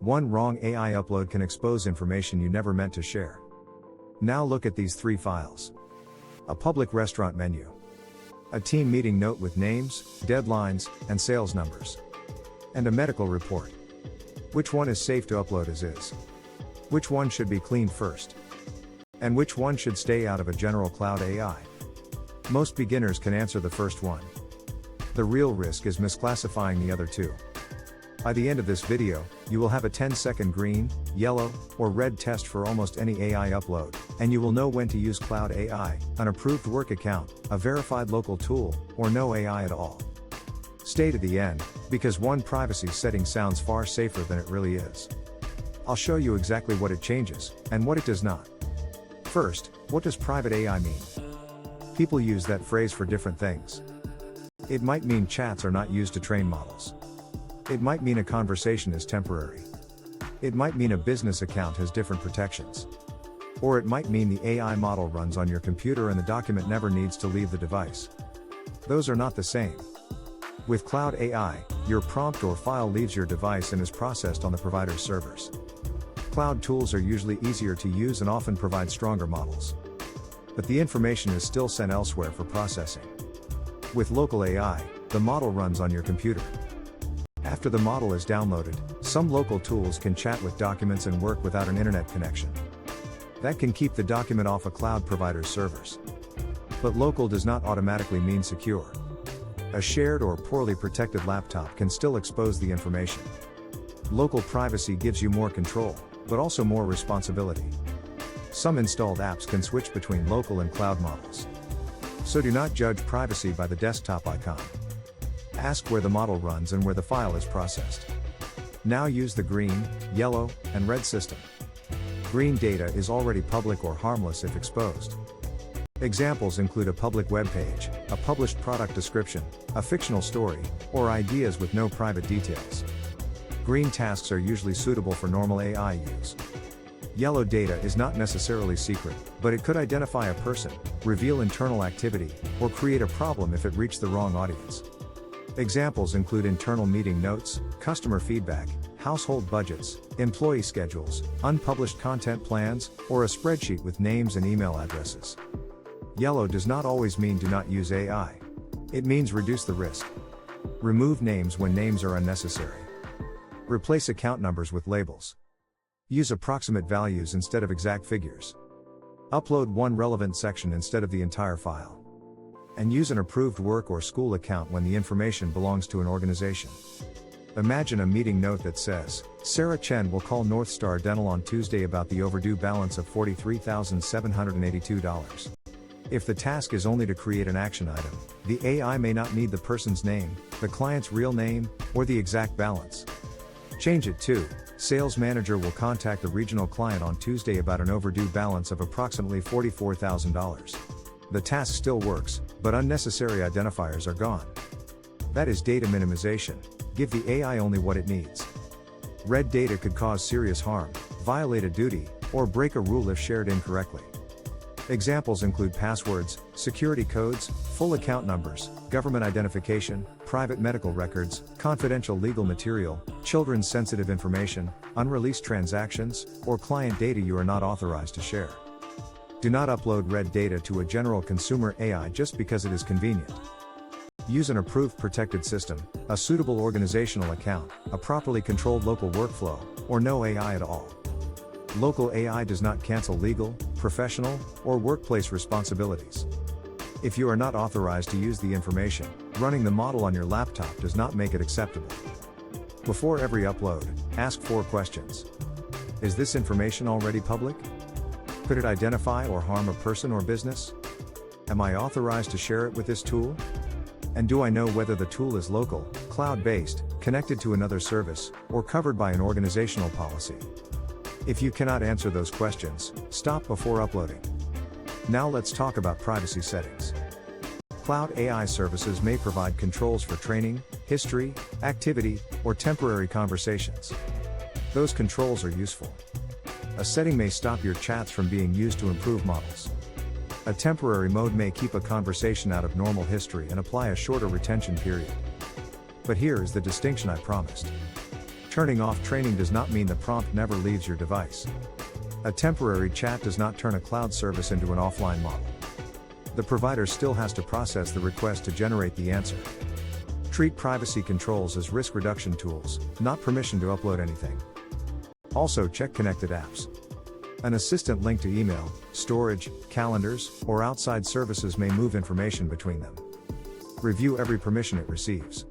One wrong AI upload can expose information you never meant to share. Now look at these 3 files. A public restaurant menu. A team meeting note with names, deadlines, and sales numbers. And a medical report. Which one is safe to upload as is? Which one should be cleaned first? And which one should stay out of a general cloud AI? Most beginners can answer the first one. The real risk is misclassifying the other 2. By the end of this video, you will have a 10-second green, yellow, or red test for almost any AI upload, and you will know when to use Cloud AI, an approved work account, a verified local tool, or no AI at all. Stay to the end, because one privacy setting sounds far safer than it really is. I'll show you exactly what it changes, and what it does not. First, what does private AI mean? People use that phrase for different things. It might mean chats are not used to train models. It might mean a conversation is temporary. It might mean a business account has different protections. Or it might mean the AI model runs on your computer and the document never needs to leave the device. Those are not the same. With Cloud AI, your prompt or file leaves your device and is processed on the provider's servers. Cloud tools are usually easier to use and often provide stronger models. But the information is still sent elsewhere for processing. With local AI, the model runs on your computer. After the model is downloaded, some local tools can chat with documents and work without an internet connection. That can keep the document off a cloud provider's servers. But local does not automatically mean secure. A shared or poorly protected laptop can still expose the information. Local privacy gives you more control, but also more responsibility. Some installed apps can switch between local and cloud models. So do not judge privacy by the desktop icon. Ask where the model runs and where the file is processed. Now use the green, yellow, and red system. Green data is already public or harmless if exposed. Examples include a public web page, a published product description, a fictional story, or ideas with no private details. Green tasks are usually suitable for normal AI use. Yellow data is not necessarily secret, but it could identify a person, reveal internal activity, or create a problem if it reached the wrong audience. Examples include internal meeting notes, customer feedback, household budgets, employee schedules, unpublished content plans, or a spreadsheet with names and email addresses. Yellow does not always mean do not use AI. It means reduce the risk. Remove names when names are unnecessary. Replace account numbers with labels. Use approximate values instead of exact figures. Upload one relevant section instead of the entire file. And use an approved work or school account when the information belongs to an organization. Imagine a meeting note that says, Sarah Chen will call North Star Dental on Tuesday about the overdue balance of $43,782. If the task is only to create an action item, the AI may not need the person's name, the client's real name, or the exact balance. Change it to, Sales manager will contact the regional client on Tuesday about an overdue balance of approximately $44,000. The task still works, but unnecessary identifiers are gone. That is data minimization. Give the AI only what it needs. Red data could cause serious harm, violate a duty, or break a rule if shared incorrectly. Examples include passwords, security codes, full account numbers, government identification, private medical records, confidential legal material, children's sensitive information, unreleased transactions, or client data you are not authorized to share. Do not upload red data to a general consumer AI just because it is convenient. Use an approved protected system, a suitable organizational account, a properly controlled local workflow, or no AI at all. Local AI does not cancel legal, professional, or workplace responsibilities. If you are not authorized to use the information, running the model on your laptop does not make it acceptable. Before every upload, ask 4 questions. Is this information already public? Could it identify or harm a person or business? Am I authorized to share it with this tool? And do I know whether the tool is local, cloud-based, connected to another service, or covered by an organizational policy? If you cannot answer those questions, stop before uploading. Now let's talk about privacy settings. Cloud AI services may provide controls for training, history, activity, or temporary conversations. Those controls are useful. A setting may stop your chats from being used to improve models. A temporary mode may keep a conversation out of normal history and apply a shorter retention period. But here is the distinction I promised. Turning off training does not mean the prompt never leaves your device. A temporary chat does not turn a cloud service into an offline model. The provider still has to process the request to generate the answer. Treat privacy controls as risk reduction tools, not permission to upload anything. Also check connected apps. An assistant link to email, storage, calendars, or outside services may move information between them. Review every permission it receives.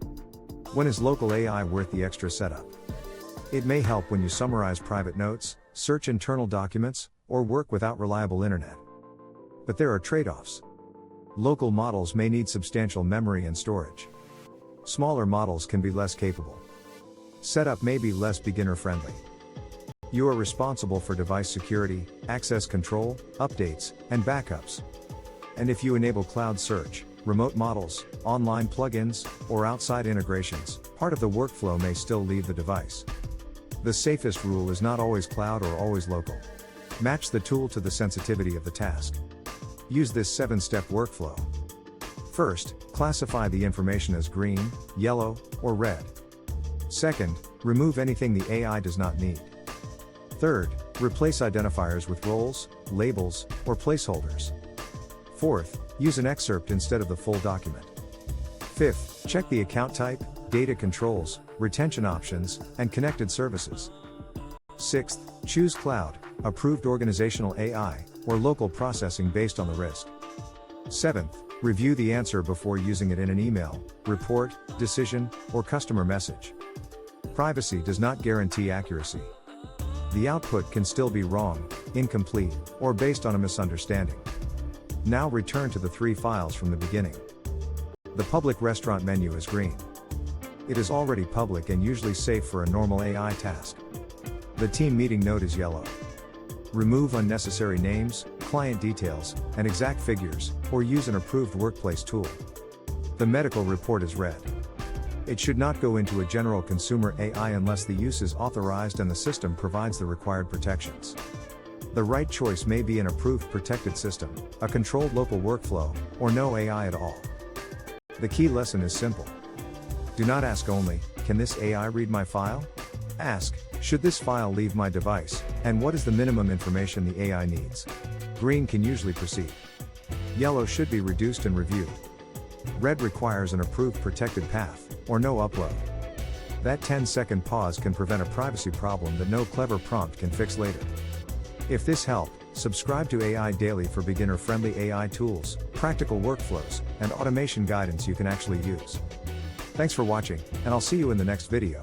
When is local AI worth the extra setup? It may help when you summarize private notes, search internal documents, or work without reliable internet. But there are trade-offs. Local models may need substantial memory and storage. Smaller models can be less capable. Setup may be less beginner-friendly. You are responsible for device security, access control, updates, and backups. And if you enable cloud search, remote models, online plugins, or outside integrations, part of the workflow may still leave the device. The safest rule is not always cloud or always local. Match the tool to the sensitivity of the task. Use this 7-step workflow. First, classify the information as green, yellow, or red. Second, remove anything the AI does not need. Third, replace identifiers with roles, labels, or placeholders. Fourth, use an excerpt instead of the full document. Fifth, check the account type, data controls, retention options, and connected services. Sixth, choose cloud, approved organizational AI, or local processing based on the risk. Seventh, review the answer before using it in an email, report, decision, or customer message. Privacy does not guarantee accuracy. The output can still be wrong, incomplete, or based on a misunderstanding. Now return to the 3 files from the beginning. The public restaurant menu is green. It is already public and usually safe for a normal AI task. The team meeting note is yellow. Remove unnecessary names, client details, and exact figures, or use an approved workplace tool. The medical report is red. It should not go into a general consumer AI unless the use is authorized and the system provides the required protections. The right choice may be an approved protected system, a controlled local workflow, or no AI at all. The key lesson is simple. Do not ask only, can this AI read my file? Ask, should this file leave my device, and what is the minimum information the AI needs? Green can usually proceed. Yellow should be reduced and reviewed. Red requires an approved protected path, or no upload. That 10-second pause can prevent a privacy problem that no clever prompt can fix later. If this helped, subscribe to AI Daily for beginner-friendly AI tools, practical workflows, and automation guidance you can actually use. Thanks for watching, and I'll see you in the next video.